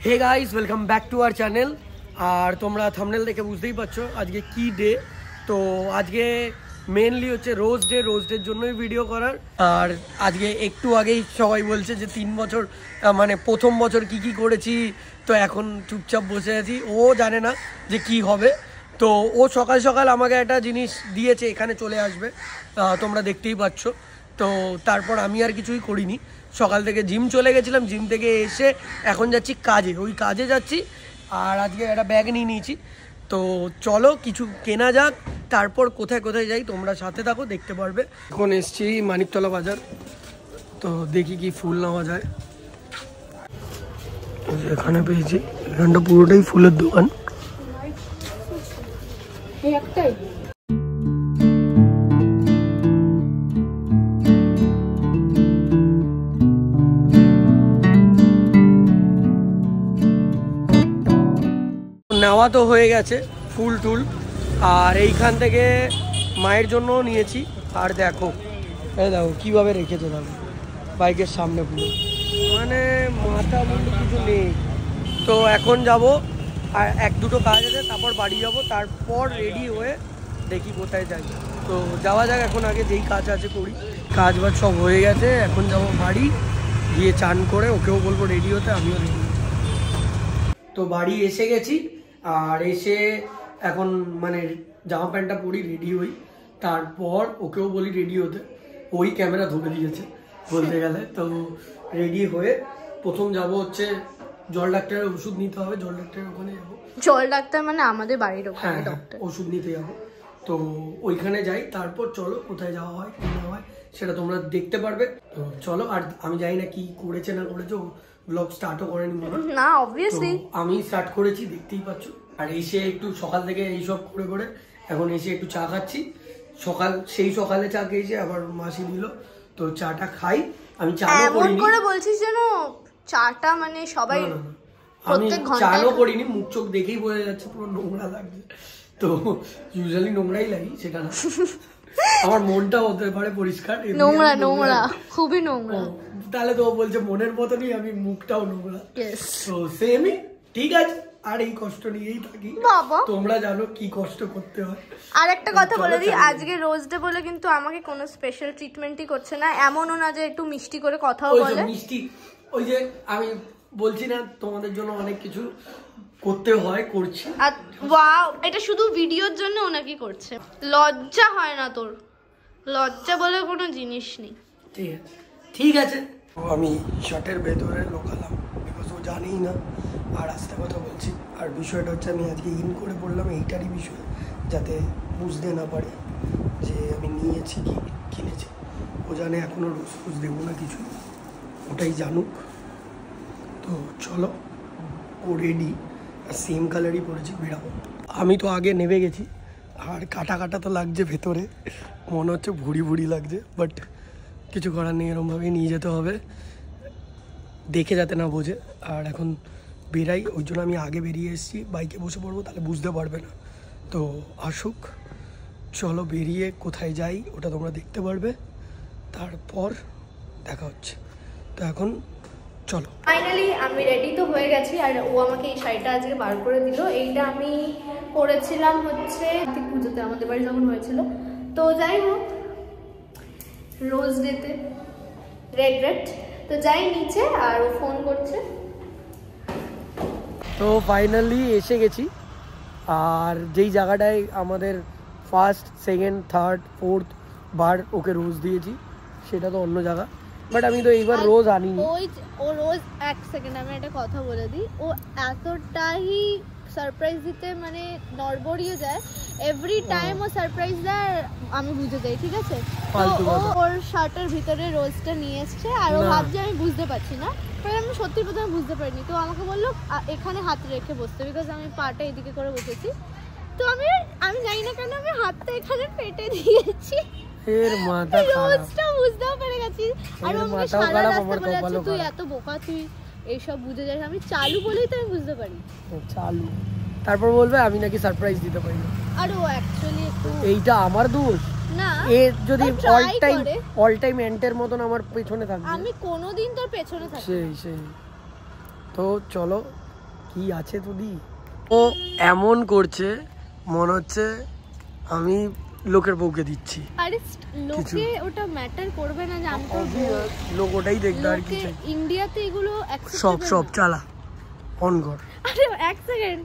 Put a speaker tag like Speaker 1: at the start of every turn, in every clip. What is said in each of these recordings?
Speaker 1: Hey guys welcome back to our channel. और तुम्हारा thumbnail देखे बुझतेই পারছো আজকে কি ডে। তো আজকে মেইনলি হচ্ছে রোজ ডের জন্যই ভিডিও করার। আর আজকে একটু আগেই সবাই বলছে যে 3 বছর মানে প্রথম বছর কি করেছি, তো এখন চুপচাপ বসে আছি। ও জানে না যে কি হবে। তো ও সকাল সকাল আমাকে একটা জিনিস দিয়েছে, এখানে চলে আসবে, তোমরা দেখতেই পাচ্ছ। তো তারপর আমি আর কিছুই করিনি, সকাল থেকে জিম চলে গেছিলাম, জিম থেকে এসে এখন যাচ্ছি কাজে, ওই কাজে যাচ্ছি। আর আজকে একটা ব্যাগ নিয়ে নিয়েছি। তো চলো কিছু কেনা যাক, তারপর কোথায় কোথায় যাই তোমরা সাথে থাকো, দেখতে পারবে। এখন এসছি মানিকতলা বাজার, তো দেখি কি ফুল নেওয়া যায়। এখানে পেয়েছি, এখানটা পুরোটাই ফুলের দোকান। নেওয়া তো হয়ে গেছে ফুল টুল, আর এইখান থেকে মায়ের জন্যও নিয়েছি। আর দেখো দেখো কীভাবে রেখেছে, দেখো বাইকের সামনে পুরো, মানে মাথা মুন্ডু কিছু নেই। তো এখন যাব, আর এক দুটো কাজ আছে, তারপর বাড়ি যাব, তারপর রেডি হয়ে দেখি কোথায় যাই। তো যাওয়া যাক, এখন আগে যেই কাজ আছে করি। কাজ বাজ সব হয়ে গেছে, এখন যাব বাড়ি গিয়ে চান করে ওকেও বলবো রেডি হতে, আমিও রেডি। তো বাড়ি এসে গেছি, আর এসে এখন মানে জামা প্যান্টটা পরি, রেডি হই, তারপর ওকেও বলি রেডি হতে। ওই ক্যামেরা ধরে দিয়েছে বলতে গেলে। তো রেডি হয়ে প্রথম যাব হচ্ছে জল ডাক্তারের ওষুধ নিতে হবে, জল ডাক্তারের ওখানে যাবো।
Speaker 2: জল ডাক্তার মানে আমাদের বাড়ির ওখানে ডক্টর,
Speaker 1: ওষুধ নিতে যাবো। তো ওইখানে যাই, তারপর চলো কোথায় যাওয়া হয় কি না হয় সেটা তোমরা দেখতে পারবে। তো চলো। আর আমি জানি না কি করেছে না করেছে, ব্লগ স্টার্টও করেনি
Speaker 2: না, অবভিয়াসলি
Speaker 1: আমি স্টার্ট করেছি, দেখতেই পাচ্ছ। আর এসে একটু সকাল থেকে এইসব করে করে এখন এসে একটু চা খাচ্ছি। সেই সকালে চা খেয়েছি, আবার মাসি দিল, তো চাটা খাই। আমি চাও করিনি,
Speaker 2: করে বলছিস যেন চাটা মানে সবাই
Speaker 1: আমি চাও করিনি, মুখ চোখ দেখেই বোঝা যাচ্ছে পুরো নোংরা লাগছে। তো ইউজুয়ালি নোংরাই লাগি, সেটা না, আমার মনটা হতে পারে পরিষ্কার,
Speaker 2: নোংরা খুবই নোংরা।
Speaker 1: তাহলে তো বলছে মনের মতনই আমি মুখটাও নোংরা, তো সেমই, ঠিক আছে। আর এই কষ্ট নিয়েই থাকি, তোমরা জানো কি কষ্ট করতে হয়।
Speaker 2: আর একটা কথা বলে দিই, আজকে রোজ ডে বলে কিন্তু আমাকে কোনো স্পেশাল ট্রিটমেন্টই করছে না, এমনও না যে একটু মিষ্টি করে কথাও বলে।
Speaker 1: মিষ্টি ওই যে আমি বলছি না তোমাদের জন্য অনেক কিছু করতে হয়, করছি।
Speaker 2: আর ওয়াও, এটা শুধু ভিডিওর জন্য ওনাকে করছে। লজ্জা হয় না তোর? লজ্জা বলে কোনো জিনিস নেই।
Speaker 1: ঠিক আছে। আমি শার্টের ভেতরে লোকালাম, বিকজ ও জানেই না। আর আস্তে কথা বলছি। আর বিষয়টা হচ্ছে আমি আজকে ইন করে বললাম এইটারই বিষয়, যাতে বুঝতে না পারে যে আমি নিয়েছি কি কিনেছি। ও জানে এখনও রোজ দেবো না কিছু, ওটাই জানুক। তো চলো, ও রেডি, আর সেম কালারই পরেছি, বেরাবো। আমি তো আগে নেমে গেছি, আর কাটা তো লাগছে ভেতরে, মনে হচ্ছে ভুড়ি লাগছে, বাট কিছু করার নেই, এরমভাবেই নিয়ে যেতে হবে, দেখে যাতে না বোঝে। আর এখন বেরাই, ওই জন্য আমি আগে বেরিয়ে এসেছি, বাইকে বসে পড়বো, তাহলে বুঝতে পারবে না। তো আসুক, চলো বেরিয়ে কোথায় যাই ওটা তোমরা দেখতে পারবে, তারপর দেখা হচ্ছে। তো এখন চলো।
Speaker 2: ফাইনালি আমি রেডি তো হয়ে গেছি, আর ও আমাকে এই শাড়িটা আজকে বার করে দিল। এইটা আমি পরেছিলাম হচ্ছে ঠিক পুজোতে আমাদের বাড়ি যখন হয়েছিল। তো যাই হোক, রোজ ডেতে রেড তো যাই নিচে, আর ও ফোন করছে।
Speaker 1: তো ফাইনালি এসে গেছি, আর যেই জায়গাটায় আমাদের ফার্স্ট, সেকেন্ড, থার্ড, ফোর্থ বার ওকে রোজ দিয়েছি, সেটা তো অন্য জায়গা, বাট আমি তো এইবার রোজ আনিনি।
Speaker 2: ও রোজ, এক সেকেন্ড আমি একটা কথা বলে দিই, ও এতটাই সারপ্রাইজ দিতে মানে নড়বড়িয়ে যায়, এভরি টাইম ও সারপ্রাইজ দেয়, আমি বুঝে যাই, ঠিক আছে। তো ও ওর শার্টের ভিতরে রোজটা নিয়ে এসছে, আর ও ভাবছে আমি বুঝতে পারছি না, আমি সত্যি প্রথমে বুঝতে পারিনি। তো আমাকে বললো এখানে হাত রেখে বসতে, বিকজ আমি পাটা এদিকে করে বসেছি। তো আমি জানি না কেন আমি হাতটা এখানে পেটে দিয়েছি, রোজটা বুঝতেও পেরে গেছি। আর আমাকে সারা রাস্তা বলে যাচ্ছে তুই এত বোকা, তুই এইসব বুঝে যাস। আমি চালু বলেই তো আমি বুঝতে পারি,
Speaker 1: চালু। তারপর বলবে আমি নাকি সারপ্রাইজ দিতে পারি না।
Speaker 2: আর ও অ্যাকচুয়ালি একটু,
Speaker 1: এইটা আমার দোষ না, এ যদি অল টাইম এন্টের মতন আমার পেছনে থাকবে,
Speaker 2: আমি কোনোদিন তোর পেছনে থাকি
Speaker 1: সেই। তো চলো কি আছে তুই? ও এমন করছে মনে হচ্ছে আমি লোকের বউকে দিচ্ছি।
Speaker 2: আরে লোকে ওটা ম্যাটার করবে না যে আমি তো
Speaker 1: লোক ওটাই দেখবে আর কি।
Speaker 2: ইন্ডিয়াতে এগুলো
Speaker 1: সব চালা অন কর।
Speaker 2: আরে এক সেকেন্ড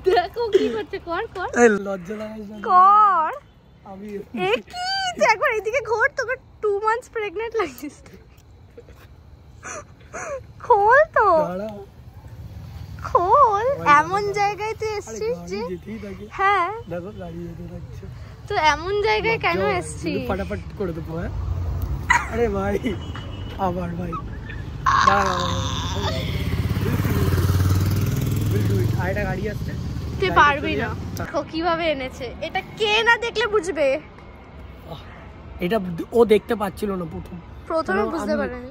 Speaker 2: দেখো কি করছে, কর
Speaker 1: এই লজ্জা লাগাস না
Speaker 2: কর।
Speaker 1: আমি
Speaker 2: এ কি একবার এদিকে ঘোর, তোকে 2 মান্থস প্রেগন্যান্ট লাগছিস। খোল তো, খোল। এমন জায়গায় তুই এসেছিস যে হ্যাঁ
Speaker 1: দেখো গাড়ি যেতে লাগছে
Speaker 2: তো এমন জায়গায় কেন এসেছিস?
Speaker 1: ফটাফট করে দেবো। হ্যাঁ আরে ভাই আবার ভাই আরেকটা গাড়ি আসছে,
Speaker 2: তুই পারবি না। দেখো কিভাবে এনেছে, এটা কে না দেখলে বুঝবে।
Speaker 1: এটা ও দেখতে পাচ্ছিল না
Speaker 2: প্রথমে বুঝতে পারেনি।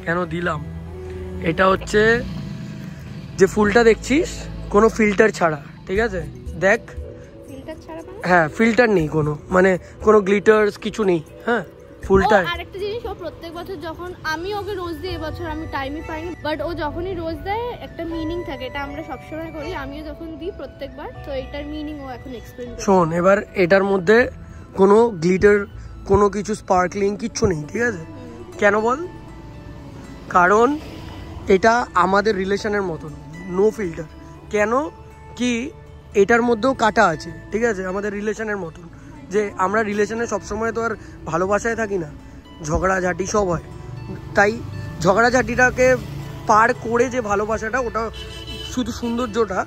Speaker 1: কেন দিলাম, এটা হচ্ছে যে ফুলটা দেখছিস কোনো ফিল্টার ছাড়া, ঠিক আছে? দেখ
Speaker 2: ফিল্টার ছাড়া মানে?
Speaker 1: হ্যাঁ ফিল্টার নেই কোনো, মানে কোনো গ্লিটার্স কিছু নেই। হ্যাঁ ফুলটা
Speaker 2: আরেকটা জিনিস, ও প্রত্যেক বছর যখন আমি ওকে রোজ দিই, এবছর আমি টাইমই পাইনি, বাট ও যখনই রোজ দেয় একটা মিনিং থাকে, এটা আমরা সবসময় করি, আমিও যখন দিই প্রত্যেকবার, তো এটার মিনিং ও এখন এক্সপ্লেইন করে।
Speaker 1: শোন, এবার এটার মধ্যে কোনো গ্লিটার কোনো কিছু স্পার্কলিং কিচ্ছু নেই, ঠিক আছে? কেন বল? কারণ এটা আমাদের রিলেশনের মতন, নো ফিল্টার। কেন কি এটার মধ্যেও কাটা আছে, ঠিক আছে? আমাদের রিলেশনের মতন, যে আমরা রিলেশনে সবসময় তো আর ভালোবাসায় থাকি না, ঝগড়াঝাটি সব হয়। তাই ঝগড়াঝাটিটাকে পার করে যে ভালোবাসাটা, ওটা শুধু সৌন্দর্যটা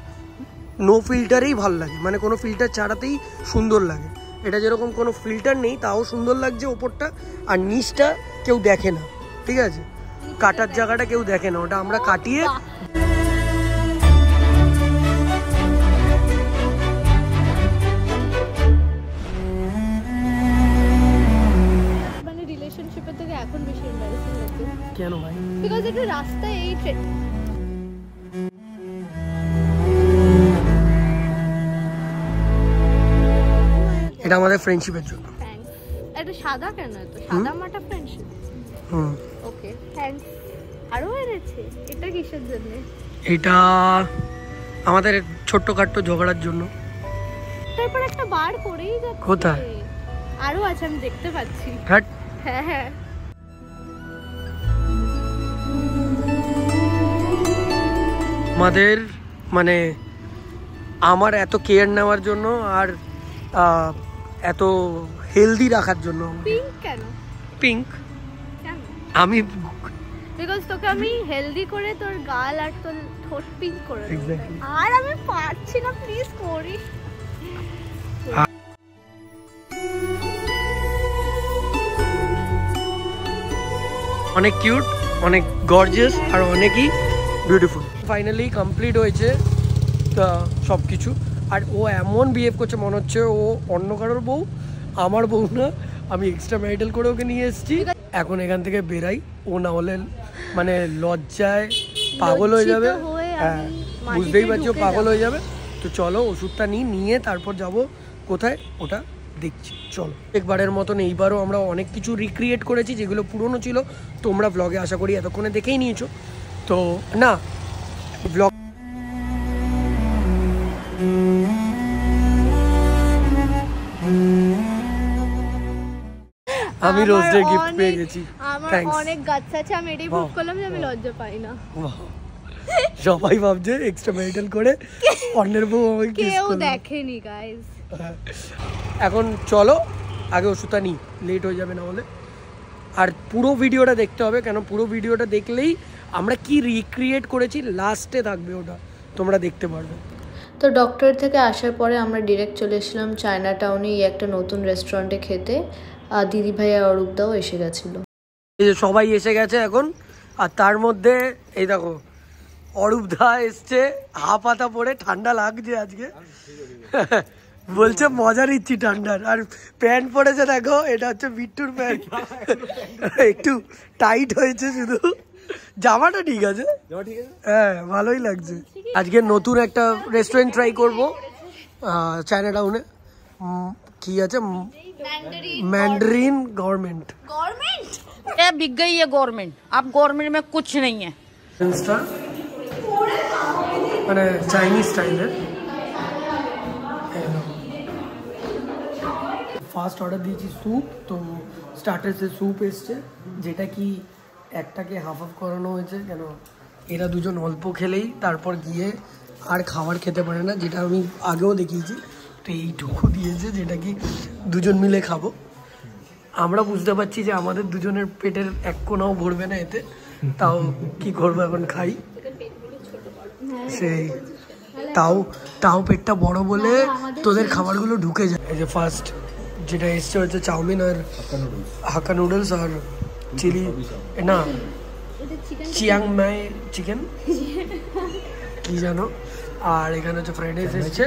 Speaker 1: নো ফিল্টারেই ভালো লাগে, মানে কোনো ফিল্টার ছাড়াতেই সুন্দর লাগে। এটা যেরকম কোনো ফিল্টার নেই তাও সুন্দর লাগছে ওপরটা, আর নিচটা কেউ দেখে না, ঠিক আছে? কাটার জায়গাটা কেউ দেখে না, ওটা আমরা কাটিয়ে
Speaker 2: মানে রিলেশনশিপের থেকে এখন বেশি এমবারেসিং লাগে।
Speaker 1: কেন ভাই?
Speaker 2: বিকজ এটা রাস্তায় এই
Speaker 1: এটা আমাদের ফ্রেন্ডশিপের জন্য।
Speaker 2: এটা সাদা কেন, তো সাদা মাটা ফ্রেন্ডশিপ। Okay thanks. আরো এনেছে, এটা কিসের জন্য?
Speaker 1: এটা আমাদের ছোট্টখাট্টো ঝগড়ার জন্য।
Speaker 2: তারপর একটা বার করেই যাচ্ছে।
Speaker 1: কোথায়?
Speaker 2: আরো আছে, আমি দেখতে পাচ্ছি।
Speaker 1: হ্যাঁ
Speaker 2: হ্যাঁ
Speaker 1: আমাদের মানে আমার এত কেয়ার নেওয়ার জন্য আর এত হেলদি রাখার জন্য।
Speaker 2: পিঙ্ক কেন?
Speaker 1: পিঙ্ক
Speaker 2: কেন?
Speaker 1: আমি
Speaker 2: বিকজ তোকে আমি হেলদি করে তোর গাল আর তোর ঠোঁট পিঙ্ক করে দেব।
Speaker 1: Exactly.
Speaker 2: আর আমি পারছি না, প্লিজ করিস।
Speaker 1: অনেক কিউট, অনেক গর্জিয়াস আর অনেকই বিউটিফুল। ফাইনালি কমপ্লিট হয়েছে সব কিছু। আর ও এমন বিহেভ করছে মনে হচ্ছে ও অন্য কারোর বউ, আমার বউ না। আমি এক্সট্রা ম্যারিটাল করে ওকে নিয়ে এসেছি। এখন এখান থেকে বেরাই, ও না হলে মানে লজ্জায় পাগল হয়ে যাবে। হ্যাঁ বুঝতেই পারছি ও পাগল হয়ে যাবে। তো চলো ওষুধটা নিয়ে তারপর যাব কোথায় ওটা দেখছি। চলো, একবারের মতন এইবারও আমরা অনেক কিছু রিক্রিয়েট করেছি যেগুলো পুরনো ছিল। তোমরা ব্লগে আশা করি এতক্ষণে দেখেই নিয়েছো। তো না ব্লগ আমি রোজডে গিফট পেয়ে গেছি।
Speaker 2: আমার অনেক গাছ আছে, আমি এটাই বুক করলাম যে আমি লজ্জা পাই না।
Speaker 1: সবাই ভাবছে এক্সট্রা ম্যারিটাল করে অন্যের বউ আমাকে কিস
Speaker 2: কেউ
Speaker 1: করবে।
Speaker 2: দেখেনি গাইস।
Speaker 1: এখন চলো আগে ওষুধটা নিই, লেট হয়ে যাবে না হলে। আর পুরো ভিডিওটা দেখতে হবে, কেন পুরো ভিডিওটা দেখলেই আমরা কি রিক্রিয়েট করেছি লাস্টে থাকবে, ওটা তোমরা দেখতে পারবে।
Speaker 3: তো ডক্টর থেকে আসার পরে আমরা ডিরেক্ট চলে এসেছিলাম চায়না টাউনে একটা নতুন রেস্টুরেন্টে খেতে। দিদি ভাই আর অরূপদাও এসে গেছিলো।
Speaker 1: এই যে সবাই এসে গেছে এখন। আর তার মধ্যে এই দেখো অরূপদা এসছে হাফ হাতা পরে, ঠান্ডা লাগছে আজকে বলছে মজা নিচ্ছি ঠান্ডার। আর প্যান্ট পরেছে দেখো, এটা হচ্ছে বিট্টুর প্যান্ট, একটু টাইট হয়েছে শুধু, জামাটা ঠিক আছে। হ্যাঁ ভালোই লাগছে। আজকে নতুন একটা রেস্টুরেন্ট ট্রাই করবো চায়না টাউনে, কি আছে मैंडरीन गवर्नमेंट
Speaker 4: ये बिक गई है गवर्नमेंट, अब गवर्नमेंट में कुछ नहीं है।
Speaker 1: মানে চাইনিজ স্টাইলের ফার্স্ট অর্ডার দিয়েছি স্যুপ, তো স্টার্টার্সে স্যুপ এসছে, যেটা কি একটাকে হাফ হাফ করানো হয়েছে, কেন এরা দুজন অল্প খেলেই তারপর গিয়ে আর খাবার খেতে পারে না, যেটা আমি আগেও দেখিয়েছি। তো এইটুকু দিয়েছে যেটা কি দুজন মিলে খাবো। আমরা বুঝতে পারছি যে আমাদের দুজনের পেটের এক কোনাও ভরবে না এতে, তাও কি করবো এখন খাই। সেই তাও পেটটা বড় বলে তোদের খাবারগুলো ঢুকে যায়। এই যে ফার্স্ট যেটা এসছে হচ্ছে চাউমিন আর হাক্কা নুডলস আর চিলি না চিয়াং মাই চিকেন কি জানো, আর এখানে হচ্ছে ফ্রাইড রাইস এসছে।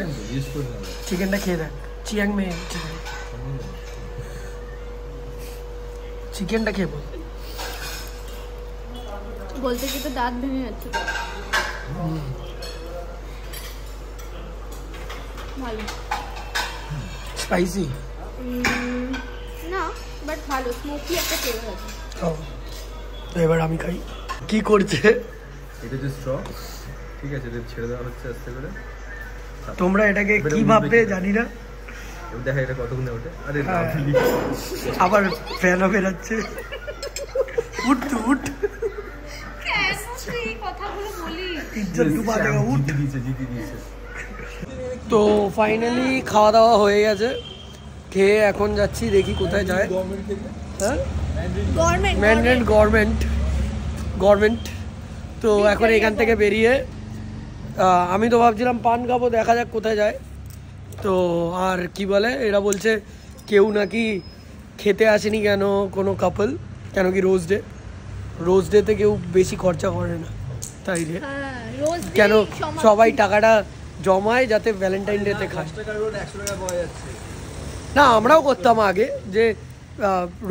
Speaker 1: চিকেনটা খেয়ে দেখ, চিয়াং মাই চিকেন, চিকেনটা খেয়ে বল।
Speaker 2: বলতে কি তো দাঁত ভেঙে যাচ্ছে। ভালো
Speaker 1: স্পাইসি
Speaker 2: না, বাট ভালো স্মোকি একটা ফ্লেভার আছে।
Speaker 1: তো এবার আমি খাই। কি করছে
Speaker 5: এটা যে স্ট্র, ঠিক আছে, এটা ছেড়ে দেওয়া হচ্ছে আস্তে করে।
Speaker 1: তোমরা এটাকে কি ভাববে জানি না।
Speaker 5: দেখা এটা কতক্ষণে ওঠে। আরে
Speaker 1: আবার ফ্যানও বেরাচ্ছে। উঠ তুই উঠ, তো ফাইনালি খাওয়া দাওয়া হয়ে গেছে, খেয়ে এখন যাচ্ছি, দেখি কোথায় যায়। হ্যাঁ গভর্নমেন্ট। তো এখন এখান থেকে বেরিয়ে আমি তো ভাবছিলাম পান খাবো, দেখা যাক কোথায় যায়। তো আর কি বলে, এরা বলছে কেউ নাকি খেতে আসেনি কেন, কোনো কাপল, কেন কি রোজ ডেতে কেউ বেশি খরচা করে না, তাই রে কেন সবাই টাকাটা জমায় যাতে ভ্যালেন্টাইন ডেতে খায়। না আমরাও করতাম আগে, যে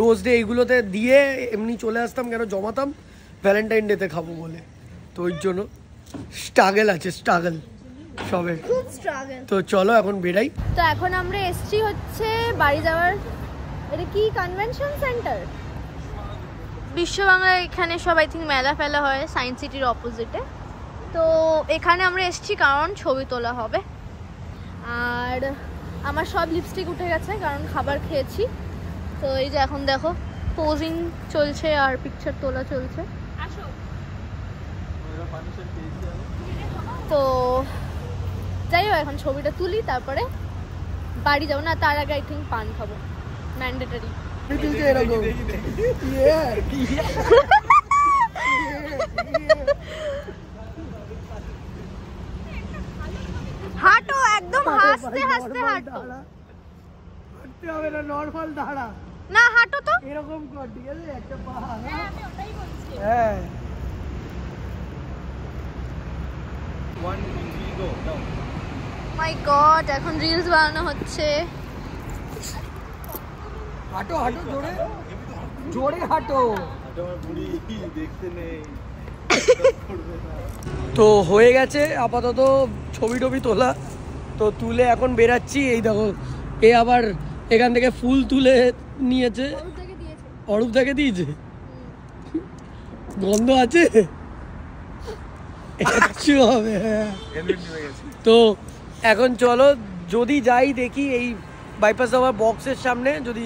Speaker 1: রোজ ডে এইগুলোতে দিয়ে এমনি চলে আসতাম, কেন জমাতাম ভ্যালেন্টাইন ডেতে খাবো বলে। তো ওই জন্য স্ট্রাগল সবে। তো চলো এখন বেরাই।
Speaker 2: তো এখন আমরা এসছি হচ্ছে বাড়ি যাওয়ার, এটা কি কনভেনশন সেন্টার, বিশ্ব বাংলা, এখানে সব আই থিঙ্ক মেলা ফেলা হয় সায়েন্স সিটির অপোজিটে। তো এখানে আমরা এসছি কারণ ছবি তোলা হবে, আর আমার সব লিপস্টিক উঠে গেছে কারণ খাবার খেয়েছি। তো এই যে এখন দেখো পোজিং চলছে আর পিকচার তোলা চলছে। তো যাই হোক, এখন ছবিটা তুলি, তারপরে বাড়ি যাবো। না, তার আগে আই থিঙ্ক পান খাবো, ম্যান্ডেটরি। হাঁটো, একদম হাসতে হাসতে হাঁটো,
Speaker 1: হাঁটতে হবে না, নরমাল দাঁড়া
Speaker 2: না হাঁটো তো
Speaker 1: এরকম কর, ঠিক আছে, একটা পা। হ্যাঁ
Speaker 2: মাই গড, এখন রিলস বানানো হচ্ছে।
Speaker 1: হাঁটো জোরে হাঁটো। তো হয়ে গেছে আপাতত ছবি টবি তোলা, তো তুলে এখন বেরাচ্ছি। এই দেখো এ আবার এখান থেকে ফুল তুলে নিয়েছে, অরূপ থেকে দিয়েছে, গন্ধ আছে হবে। তো এখন চলো, যদি যাই দেখি এই বাইপাস আবার বক্সের সামনে যদি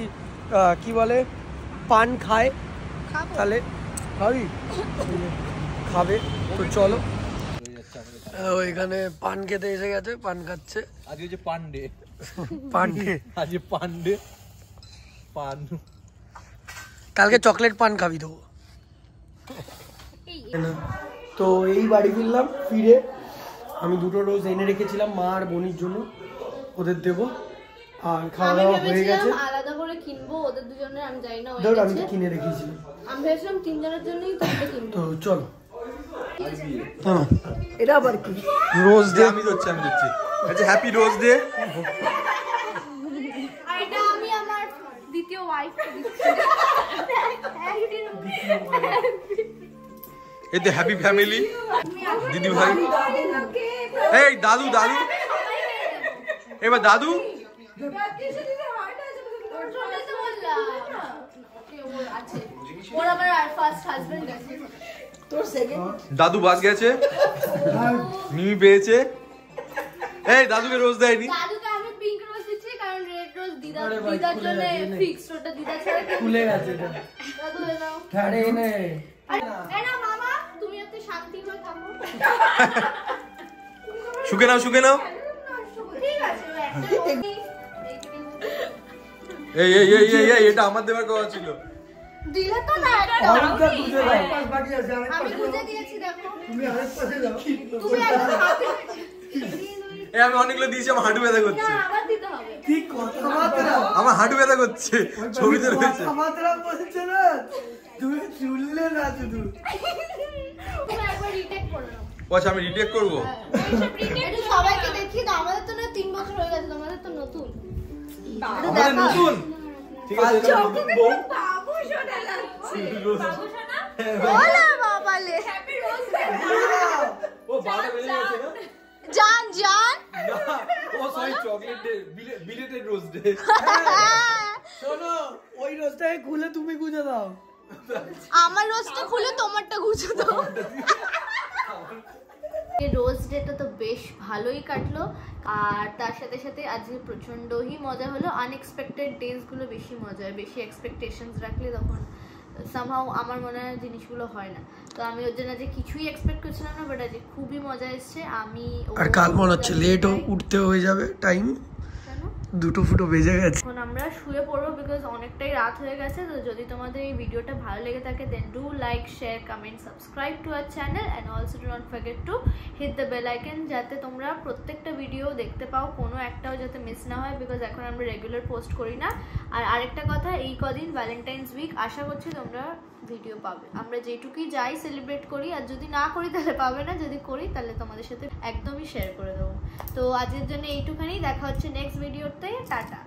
Speaker 1: কি বলে পান খায় তাহলে খাবে। তো চলো, এখানে পান খেতে এসে গেছে, পান খাচ্ছে।
Speaker 5: আজকে যে পান্ডে পান,
Speaker 1: কালকে চকলেট পান খাবি তো। তো এই বাড়ি ফিরলাম, ফিরে আমি দুটো রোজ এনে রেখেছিলাম মা আর বোনির জন্য, ওদের দেবো। আর খাওয়া দাওয়া হয়ে গেছে,
Speaker 2: আলাদা করে কিনবো ওদের দুজনের, আমি জানি না,
Speaker 1: আমি তো কিনে রেখেছিলাম,
Speaker 2: আমি ভেবেছিলাম তিনজনের জন্যই তো কিনবো।
Speaker 1: তো চলো, এটা আবার কি রোজ ডে?
Speaker 5: আমি দিচ্ছি আচ্ছা, হ্যাপি রোজ ডে।
Speaker 2: এটা আমি আমার দ্বিতীয় ওয়াইফকে দিচ্ছি।
Speaker 5: এই তো হ্যাপি ফ্যামিলি, দিদি ভাই, এই দাদু, এবার দাদু
Speaker 2: ওর জন্যই তো বললাম। ওকে, ওর আছে। ওর আবার ফার্স্ট হাজবেন্ড আছে।
Speaker 1: তোর সেকেন্ড
Speaker 5: দাদু বাস গেছে, মিমি পেয়েছে। এই দাদুকে রোজ দেয়নি।
Speaker 2: দাদুকে আমি পিঙ্ক রোজ দিচ্ছি কারণ রেড রোজ দিদার জন্য ফিক্সড, ওটা দিদা ছাড়া কেউ
Speaker 1: খুলে গেছে এটা।
Speaker 2: দাদু এনাও।
Speaker 1: ছাড়ে নে।
Speaker 2: এনা মামা তুমি একটু শান্তি করে থাকো।
Speaker 5: শুকে নাও, শুকে নাও।
Speaker 2: ঠিক আছে
Speaker 5: এই এই এই এই এই এটা আমার দেবার কথা ছিল।
Speaker 2: দিলে তো না একটা
Speaker 1: অনেকটা বুঝে দাও। পাশ বাকি আছে, আরেক
Speaker 2: আমি
Speaker 1: পাশে
Speaker 2: বুঝে
Speaker 1: যাও।
Speaker 2: দিয়েছি দেখো।
Speaker 1: তুমি আরেক পাশে যাও।
Speaker 2: তুমি একদম হাতে
Speaker 5: এই আমি অনেকগুলো দিয়েছি, আমার হাঁটু ব্যথা
Speaker 2: না
Speaker 5: করছে।
Speaker 2: আবার দিতে হবে।
Speaker 1: কি কথাবার্তা,
Speaker 5: আমার হাঁটু ব্যথা করছে, ছবিতে রয়েছে।
Speaker 1: কথাবার্তা বলছে না, তুমি শুনলে না শুধু।
Speaker 2: তুমি একবার রিটেক করে নাও।
Speaker 5: আচ্ছা আমি রিটেক করবো।
Speaker 2: একটু সবাইকে দেখিয়ে দাও, আমাদের তো না 3 বছর হয়ে গেছে, তোমাদের তো নতুন।
Speaker 5: আমাদের নতুন, ঠিক আছে এটা নতুন বউ।
Speaker 2: বাবু শোনা লাগছে। বাবু শোনা? ওলা বাবালে। Happy rose day.
Speaker 5: ও 12টা বেজে গেছে না?
Speaker 2: জান জান।
Speaker 5: না, ও sorry chocolate day, belated rose day.
Speaker 1: শোনো, ওই রোজটাকে খুলে তুমি গুজে দাও।
Speaker 2: আমার রোজটা খুলে তোমারটা গুছো দাও। রোজ ডেটা তো বেশ ভালোই কাটলো, আর তার সাথে সাথে আজকে প্রচণ্ডই মজা হলো। আনএক্সপেক্টেড ডেজগুলো বেশি মজা হয়, বেশি এক্সপেকটেশনস রাখলে তখন সামহাও আমার মনে হয় জিনিসগুলো হয় না। তো আমি ওর জন্য যে কিছুই এক্সপেক্ট করছিলাম না, বাট আজকে খুবই মজা এসছে। আমি
Speaker 1: আর কাল মনে হচ্ছে লেটও উঠতে হয়ে যাবে, টাইম 2 বেজে গেছে।
Speaker 2: এখন আমরা শুয়ে পড়বো বিকজ অনেকটাই রাত হয়ে গেছে। তো যদি তোমাদের এই ভিডিওটা ভালো লেগে থাকে then do like, share, comment, subscribe to our channel and also do not forget to hit the bell icon, যাতে তোমরা প্রত্যেকটা ভিডিও দেখতে পাও, কোনো একটাও যাতে মিস না হয়, বিকজ এখন আমরা রেগুলার পোস্ট করি না। আর আরেকটা কথা, এই কদিন ভ্যালেন্টাইন্স উইক, আশা করছি তোমরা ভিডিও পাবে। আমরা যেটুকুই যাই সেলিব্রেট করি, আর যদি না করি তাহলে পাবে না, যদি করি তাহলে তোমাদের সাথে একদমই শেয়ার করে দেবো। তো আজকের জন্য এইটুখানি, দেখা হচ্ছে নেক্সট ভিডিওতে। টাটা।